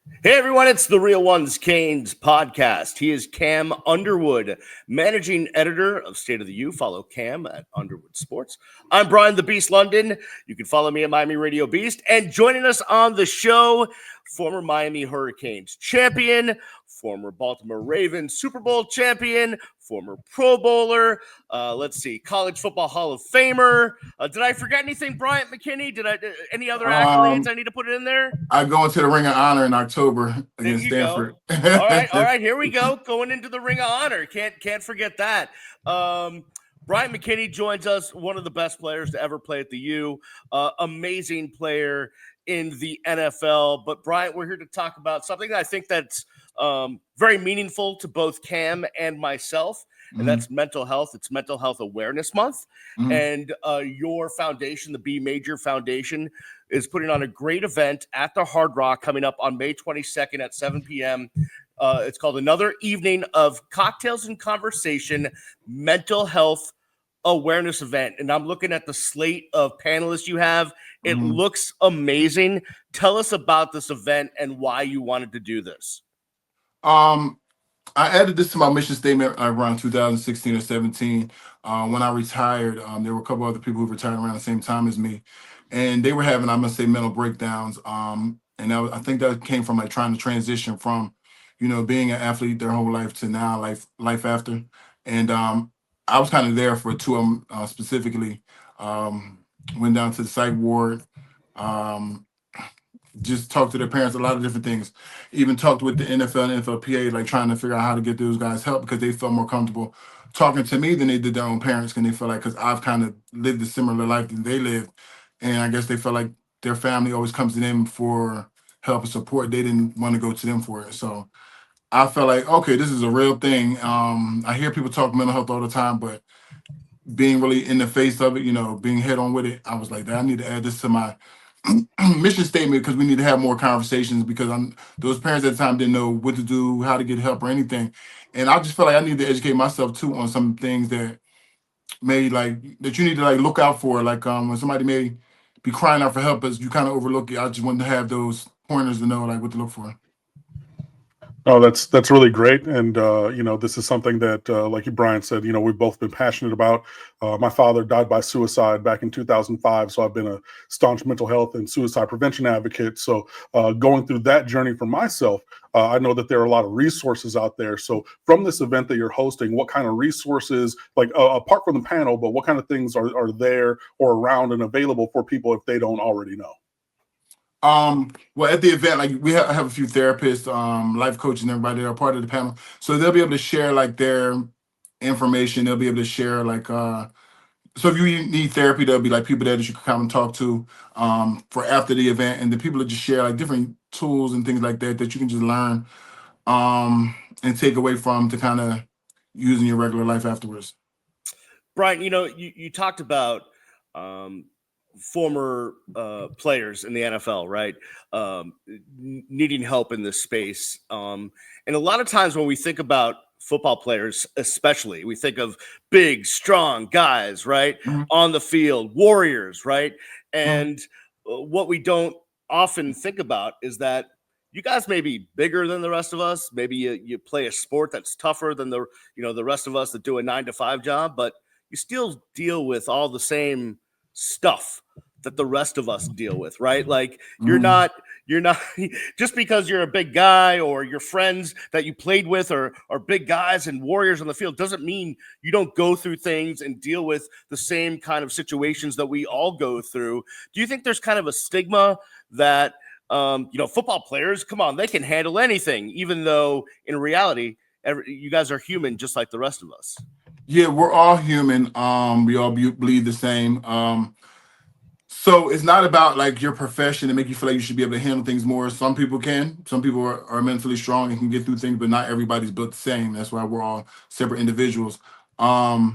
Hey everyone, it's the Real Ones Canes podcast. He is Cam Underwood, managing editor of State of the U. Follow Cam at Underwood Sports. I'm Brian the Beast London. You can follow me at Miami Radio Beast. And joining us on the show, former Miami Hurricanes champion, former Baltimore Ravens Super Bowl champion, former Pro Bowler, College Football Hall of Famer. Did I forget anything, Bryant McKinnie? Any other accolades I need to put in there? I go into the Ring of Honor in October against Stanford. All right, here we go. Going into the Ring of Honor. Can't forget that. Bryant McKinnie joins us, one of the best players to ever play at the U. Amazing player in the NFL. But Bryant, we're here to talk about something that I think that's very meaningful to both Cam and myself, and that's mental health. It's Mental Health Awareness Month. And your foundation, the B Major Foundation, is putting on a great event at the Hard Rock coming up on May 22nd at 7 p.m. It's called Another Evening of Cocktails and Conversation Mental Health Awareness Event. And I'm looking at the slate of panelists you have. It looks amazing. Tell us about this event and why you wanted to do this. I added this to my mission statement around 2016 or 17. When I retired, there were a couple other people who retired around the same time as me, and they were having, I'm gonna say, mental breakdowns. I think that came from like trying to transition from, being an athlete their whole life to now life after. And I was kind of there for two of them specifically. Went down to the psych ward. Just talked to their parents, a lot of different things. Even talked with the NFL and NFLPA, like trying to figure out how to get those guys help because they felt more comfortable talking to me than they did their own parents. And they felt like, because I've kind of lived a similar life than they lived. And I guess they felt like their family always comes to them for help and support. They didn't want to go to them for it. So I felt like, okay, this is a real thing. I hear people talk mental health all the time, but being really in the face of it, being head on with it, I was like, I need to add this to my mission statement because we need to have more conversations because those parents at the time didn't know what to do, how to get help or anything. And I just felt like I need to educate myself too on some things that that you need to look out for. Like when somebody may be crying out for help, as you kind of overlook it. I just wanted to have those pointers to know what to look for. Oh, that's really great, and this is something that, like Brian said, we've both been passionate about. My father died by suicide back in 2005, so I've been a staunch mental health and suicide prevention advocate. So going through that journey for myself, I know that there are a lot of resources out there. So from this event that you're hosting, what kind of resources, apart from the panel, but what kind of things are there or around and available for people if they don't already know? Well, at the event, we have a few therapists, life coaches, and everybody that are part of the panel. So they'll be able to share their information. They'll be able to share so if you need therapy, there'll be people there that you can come and talk to for after the event, and the people that just share different tools and things like that that you can just learn and take away from to kind of use in your regular life afterwards. Brian, you talked about former players in the NFL, right? Needing help in this space. And a lot of times when we think about football players, especially, we think of big, strong guys, right? On the field, warriors, right? And what we don't often think about is that you guys may be bigger than the rest of us. Maybe you play a sport that's tougher than the rest of us that do a 9-to-5 job, but you still deal with all the same stuff that the rest of us deal with, right? You're not just because you're a big guy or your friends that you played with are big guys and warriors on the field doesn't mean you don't go through things and deal with the same kind of situations that we all go through. Do you think there's kind of a stigma that football players, come on, they can handle anything, even though in reality, you guys are human just like the rest of us? Yeah, we're all human. We all bleed the same. So it's not about your profession to make you feel like you should be able to handle things more. Some people can. Some people are mentally strong and can get through things, but not everybody's built the same. That's why we're all separate individuals. I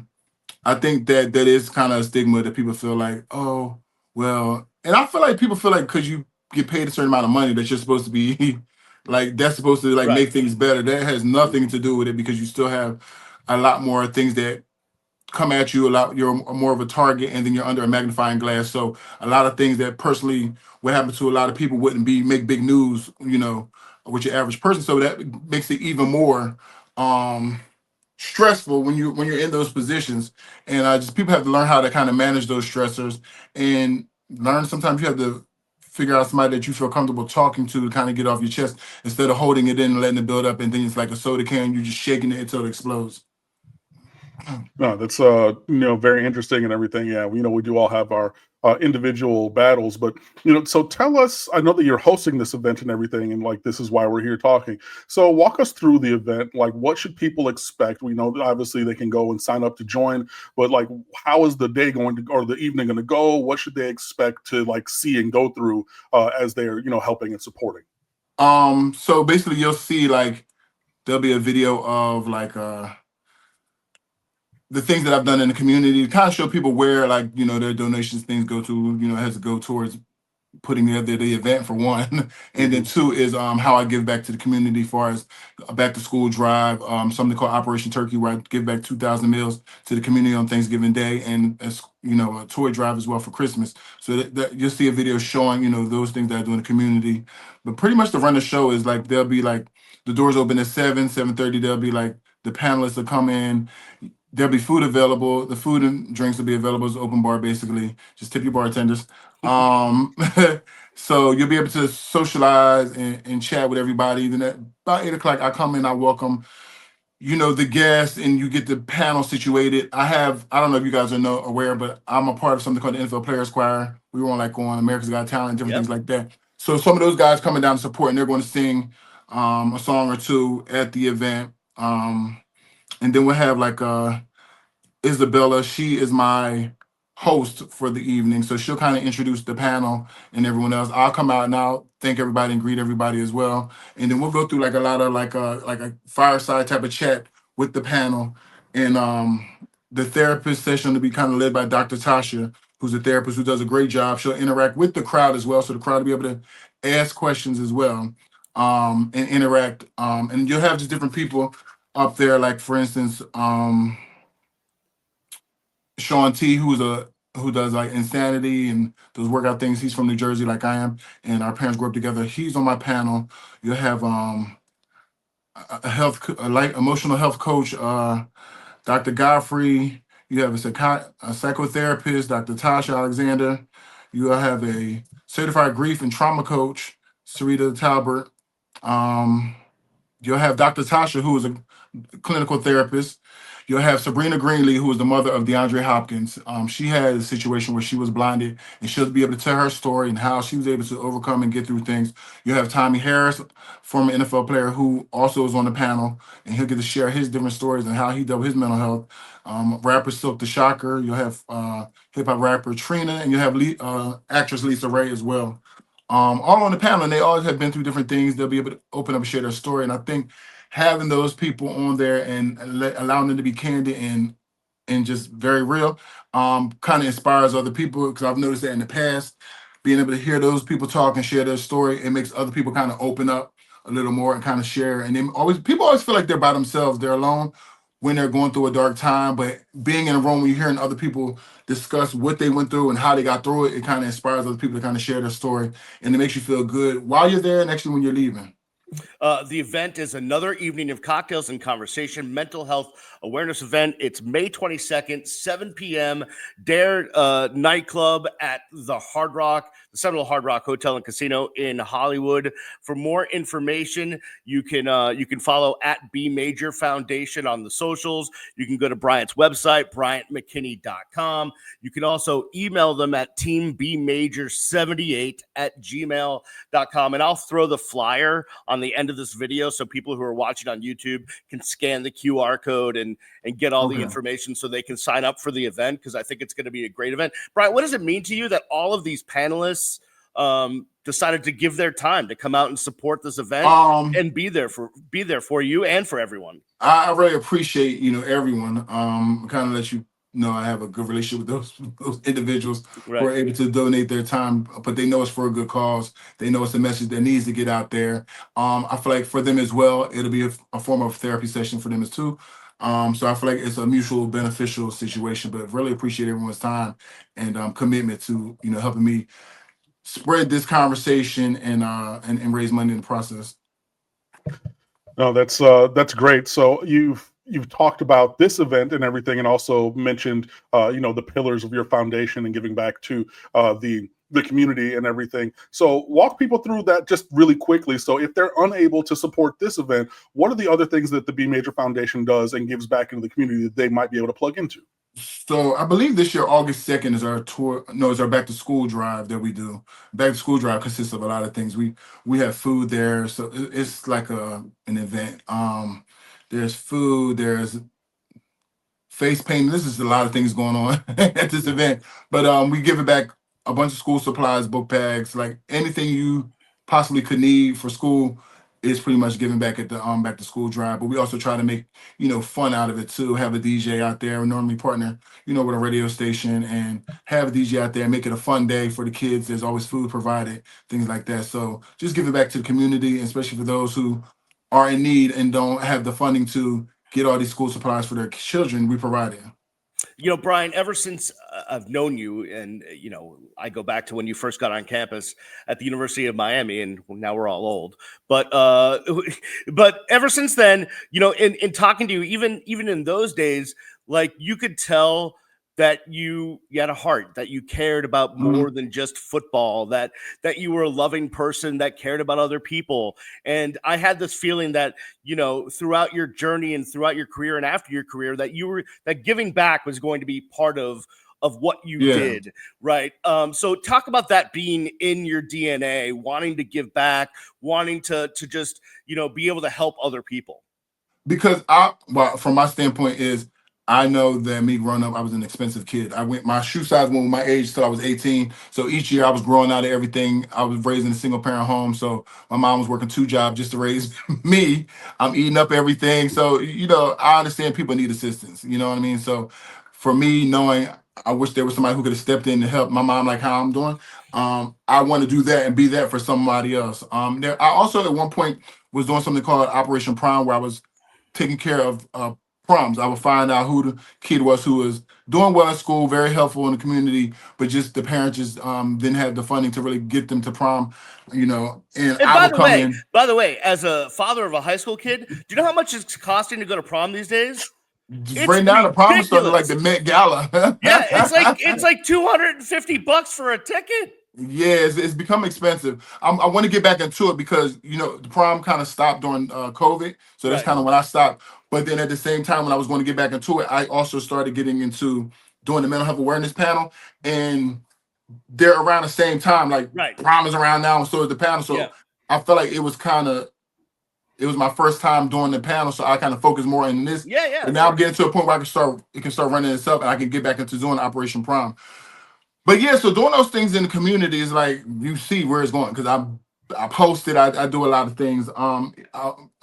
think that is kind of a stigma that people feel like, oh, well, and I feel like people feel like because you get paid a certain amount of money that you're supposed to be that's supposed to Right. make things better. That has nothing to do with it because you still have a lot more things that come at you a lot. You're more of a target, and then you're under a magnifying glass. So a lot of things that personally would happen to a lot of people wouldn't make big news, with your average person. So that makes it even more stressful when you're in those positions. And just people have to learn how to kind of manage those stressors and learn. Sometimes you have to figure out somebody that you feel comfortable talking to kind of get off your chest instead of holding it in and letting it build up, and then it's like a soda can, you're just shaking it until it explodes. No, that's very interesting and everything. Yeah, we do all have our individual battles, but so tell us. I know that you're hosting this event and everything, and like this is why we're here talking. So walk us through the event. Like, what should people expect? We know that obviously they can go and sign up to join, but like, how is the day going to, or the evening going to go? What should they expect to like see and go through as they're helping and supporting? So basically, you'll see like there'll be a video of like the things that I've done in the community to kind of show people where like their donations things go to. It has to go towards putting together the event for one, and then two is how I give back to the community as far as a back to school drive, something called Operation Turkey, where I give back 2,000 meals to the community on Thanksgiving Day, and as a toy drive as well for Christmas. So that you'll see a video showing those things that I do in the community. But pretty much the run of the show is like there'll be like the doors open at 7:30. There'll be like the panelists will come in. There'll be food available. The food and drinks will be available as open bar, basically. Just tip your bartenders. Um, so you'll be able to socialize and chat with everybody. Then at about 8 o'clock, I come in, I welcome, the guests, and you get the panel situated. I don't know if you guys are aware, but I'm a part of something called the NFL Players Choir. We were on America's Got Talent, different things like that. So some of those guys coming down to support, and they're going to sing a song or two at the event. And then we'll have like Isabella. She is my host for the evening, so she'll kind of introduce the panel and everyone else. I'll come out and I'll thank everybody and greet everybody as well, and then we'll go through like a lot of like a fireside type of chat with the panel. And the therapist session will be kind of led by Dr. Tasha, who's a therapist who does a great job. She'll interact with the crowd as well, so the crowd will be able to ask questions as well, and interact. And you'll have just different people up there, like for instance, Sean T, who does like Insanity and those workout things. He's from New Jersey, like I am, and our parents grew up together. He's on my panel. You have a light emotional health coach, Dr. Godfrey. You have a psychotherapist, Dr. Tasha Alexander. You have a certified grief and trauma coach, Sarita Talbert. You'll have Dr. Tasha, who is a clinical therapist. You'll have Sabrina Greenlee, who is the mother of DeAndre Hopkins. She had a situation where she was blinded, and she'll be able to tell her story and how she was able to overcome and get through things. You have Tommy Harris, former NFL player, who also is on the panel, and he'll get to share his different stories and how he dealt with his mental health. Rapper Silk the Shocker. You'll have hip hop rapper Trina, and you'll have actress Lisa Ray as well. All on the panel, and they all have been through different things. They'll be able to open up and share their story. And I think having those people on there and allowing them to be candid and just very real, kind of inspires other people. Because I've noticed that in the past, being able to hear those people talk and share their story, it makes other people kind of open up a little more and kind of share. And then people always feel like they're by themselves, they're alone when they're going through a dark time. But being in a room when you're hearing other people discuss what they went through and how they got through it, it kind of inspires other people to kind of share their story, and it makes you feel good while you're there and actually when you're leaving. The event is another evening of cocktails and conversation, mental health awareness event. It's May 22nd, 7 p.m. Dare nightclub at the Seminole Hard Rock Hotel and Casino in Hollywood. For more information, you can follow at B Major Foundation on the socials. You can go to Bryant's website, bryantmckinney.com. You can also email them at teambmajor78@gmail.com. And I'll throw the flyer on the end of this video so people who are watching on YouTube can scan the QR code and get all the information so they can sign up for the event, because I think it's going to be a great event. Brian, what does it mean to you that all of these panelists decided to give their time to come out and support this event and be there for you and for everyone? I really appreciate everyone. Kind of let you know I have a good relationship with those individuals who are able to donate their time, but they know it's for a good cause. They know it's a message that needs to get out there. I feel like for them as well, it'll be a form of therapy session for them as too. So I feel like it's a mutual beneficial situation, but really appreciate everyone's time and commitment to helping me spread this conversation and raise money in the process. No, that's great. So you've talked about this event and everything, and also mentioned the pillars of your foundation and giving back to the community and everything. So walk people through that just really quickly. So if they're unable to support this event, what are the other things that the Be Major Foundation does and gives back into the community that they might be able to plug into? So I believe this year, August 2nd is our tour. No, it's our back to school drive that we do. Back to school drive consists of a lot of things. We have food there, so it's like an event. There's food, there's face painting. This is a lot of things going on at this event. But we give it back a bunch of school supplies, book bags, like anything you possibly could need for school is pretty much given back at the back to school drive. But we also try to make, fun out of it too. Have a DJ out there. We normally partner, with a radio station and have a DJ out there and make it a fun day for the kids. There's always food provided, things like that. So just give it back to the community, especially for those who are in need and don't have the funding to get all these school supplies for their children. We provide it. Brian, ever since I've known you, and I go back to when you first got on campus at the University of Miami, and now we're all old. But but ever since then, in talking to you, even in those days, like you could tell that you had a heart, that you cared about more than just football, that you were a loving person that cared about other people. And I had this feeling that, throughout your journey and throughout your career and after your career, that giving back was going to be part of what you did. Right. So talk about that being in your DNA, wanting to give back, wanting to just, be able to help other people. Because from my standpoint is, I know that me growing up, I was an expensive kid. My shoe size went with my age till I was 18. So each year I was growing out of everything. I was raised in a single parent home. So my mom was working 2 jobs just to raise me. I'm eating up everything. So, I understand people need assistance. You know what I mean? So for me, knowing I wish there was somebody who could have stepped in to help my mom like how I'm doing. I want to do that and be that for somebody else. I also at one point was doing something called Operation Prime, where I was taking care of proms. I would find out who the kid was who was doing well in school, very helpful in the community, but just the parents just didn't have the funding to really get them to prom, and I by would the come way, in. as a father of a high school kid, do you know how much it's costing to go to prom these days? Just It's right now, the prom is starting like ridiculous. the Met Gala. Yeah, it's like $250 for a ticket. Yeah, it's become expensive. I want to get back into it because the prom kind of stopped during COVID, so that's Right. kind of when I stopped. But then at the same time, when I was going to get back into it, I also started getting into doing the mental health awareness panel, and they're around the same time. Like Right. prom is around now, and so is the panel. So Yeah. I felt like it was my first time doing the panel, so I kind of focused more on this. Yeah. But now I'm getting to a point where it can start running itself, and I can get back into doing Operation Prom. But yeah, so doing those things in the community is like you see where it's going because I posted, I do a lot of things.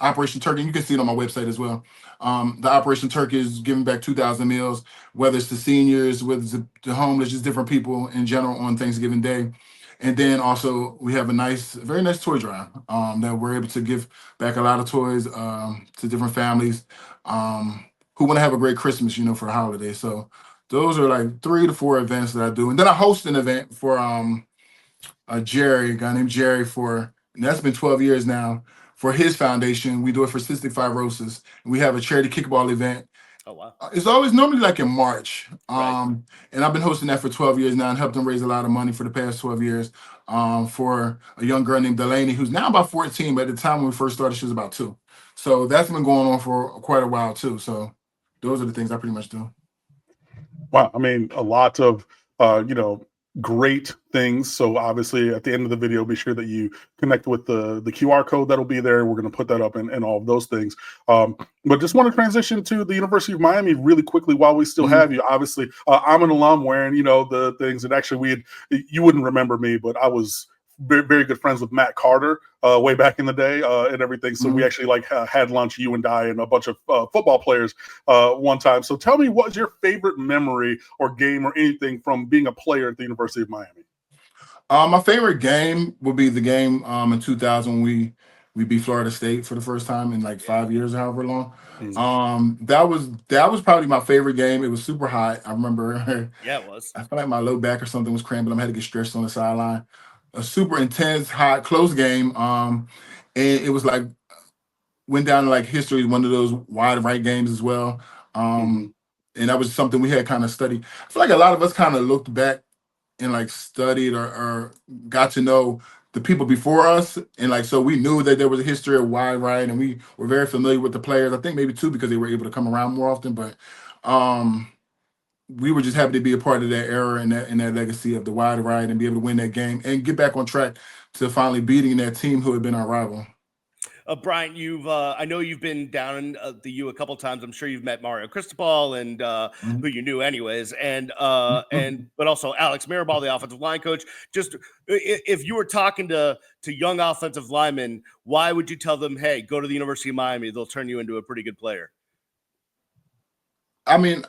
Operation Turkey, you can see it on my website as well. The Operation Turkey is giving back 2,000 meals, whether it's to seniors, whether it's the homeless, just different people in general on Thanksgiving Day. And then also we have very nice toy drive that we're able to give back a lot of toys to different families who want to have a great Christmas, for the holiday. So those are like 3 to 4 events that I do. And then I host an event for a guy named Jerry, and that's been 12 years now, for his foundation. We do it for cystic fibrosis. And we have a charity kickball event. Oh wow. It's always normally like in March. Right. And I've been hosting that for 12 years now and helped them raise a lot of money for the past 12 years for a young girl named Delaney, who's now about 14, but at the time when we first started, she was about 2. So that's been going on for quite a while too. So those are the things I pretty much do. Wow, I mean, a lot of great things. So obviously, at the end of the video, be sure that you connect with the QR code that'll be there. We're going to put that up and all of those things. But just want to transition to the University of Miami really quickly while we still have you. Obviously, I'm an alum wearing the things, and actually you wouldn't remember me, but I was very, very good friends with Matt Carter way back in the day and everything. So we actually had lunch, you and I and a bunch of football players one time. So tell me, what is your favorite memory or game or anything from being a player at the University of Miami? My favorite game would be the game in 2000 when we beat Florida State for the first time in like 5 years or however long. That was probably my favorite game. It was super hot. I remember. Yeah, it was. I felt like my low back or something was cramping. I had to get stretched on the sideline. A super intense, hot, close game. And it was like went down to like history, one of those wide right games as well. And that was something we had kind of studied. I feel like a lot of us kind of looked back and like studied or got to know the people before us, and like so we knew that there was a history of wide right, and we were very familiar with the players. I think maybe too because they were able to come around more often, but we were just happy to be a part of that era and that legacy of the wide right and be able to win that game and get back on track to finally beating that team who had been our rival. Bryant, I know you've been down in the U a couple times. I'm sure you've met Mario Cristobal and who you knew anyways, and but also Alex Mirabal, the offensive line coach. Just if you were talking to young offensive linemen, why would you tell them, hey, go to the University of Miami? They'll turn you into a pretty good player. I mean,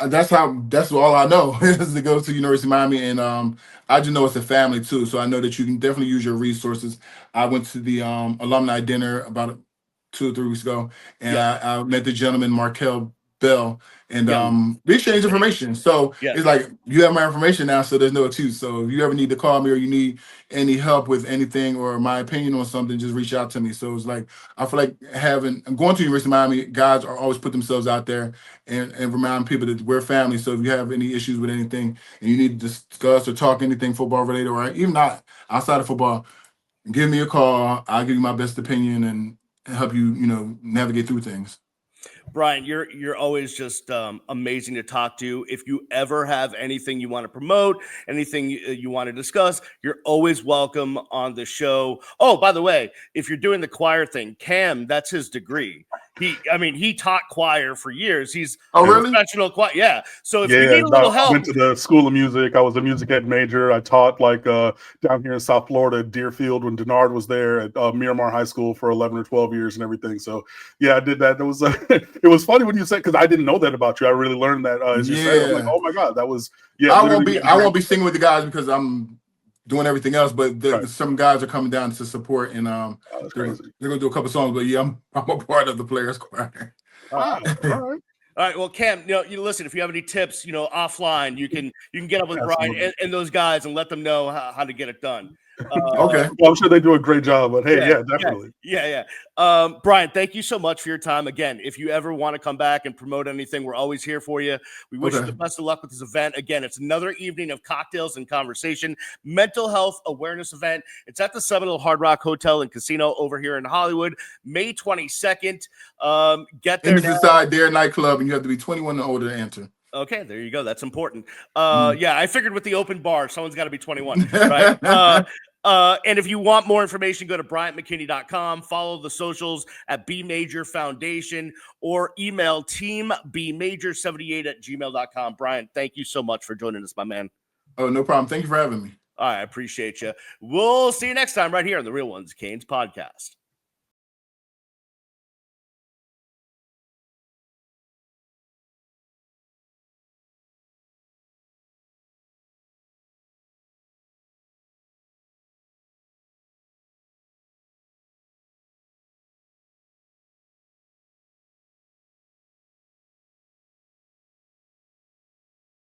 that's all I know is to go to University of Miami, and I just know it's a family too. So I know that you can definitely use your resources. I went to the alumni dinner about 2 or 3 weeks ago, and I met the gentleman Markel Bell, and we exchanged information. So it's like you have my information now, so there's no excuse. So if you ever need to call me or you need any help with anything or my opinion on something, just reach out to me. So it's like I feel like going to University of Miami, guys are always put themselves out there and remind people that we're family. So if you have any issues with anything and you need to discuss or talk anything football related or even not outside of football, give me a call. I'll give you my best opinion and help you, navigate through things. Brian, you're always just amazing to talk to. If you ever have anything you want to promote, anything you want to discuss, you're always welcome on the show. Oh, by the way, if you're doing the choir thing, Cam, that's his degree. He taught choir for years. He's a professional choir. Yeah. So if you need a little help, I went to the School of Music. I was a music ed major. I taught down here in South Florida at Deerfield when Denard was there at Miramar High School for 11 or 12 years and everything. So yeah, I did that. It was it was funny when you said, because I didn't know that about you. I really learned that as you said. I'm like, oh my God, that was I won't be singing with the guys because I'm doing everything else, but some guys are coming down to support, and they're gonna do a couple songs. But I'm a part of the players choir. All right. Well, Cam, you listen. If you have any tips, offline, you can get up with Brian and those guys and let them know how to get it done. Okay. Well, I'm sure they do a great job, but hey, definitely. Yeah. Brian, thank you so much for your time. Again, if you ever want to come back and promote anything, we're always here for you. We wish you the best of luck with this event. Again, it's another evening of cocktails and conversation, mental health awareness event. It's at the Seminole Hard Rock Hotel and Casino over here in Hollywood, May 22nd. Get there. And it's inside their nightclub, and you have to be 21 and older to enter. Okay, there you go. That's important. Yeah, I figured with the open bar, someone's got to be 21, right? And if you want more information, go to BryantMcKinnie.com. Follow the socials at B Major Foundation or email teambmajor78@gmail.com. Brian, thank you so much for joining us, my man. Oh, no problem. Thank you for having me. All right, I appreciate you. We'll see you next time right here on the Real Ones Canes podcast.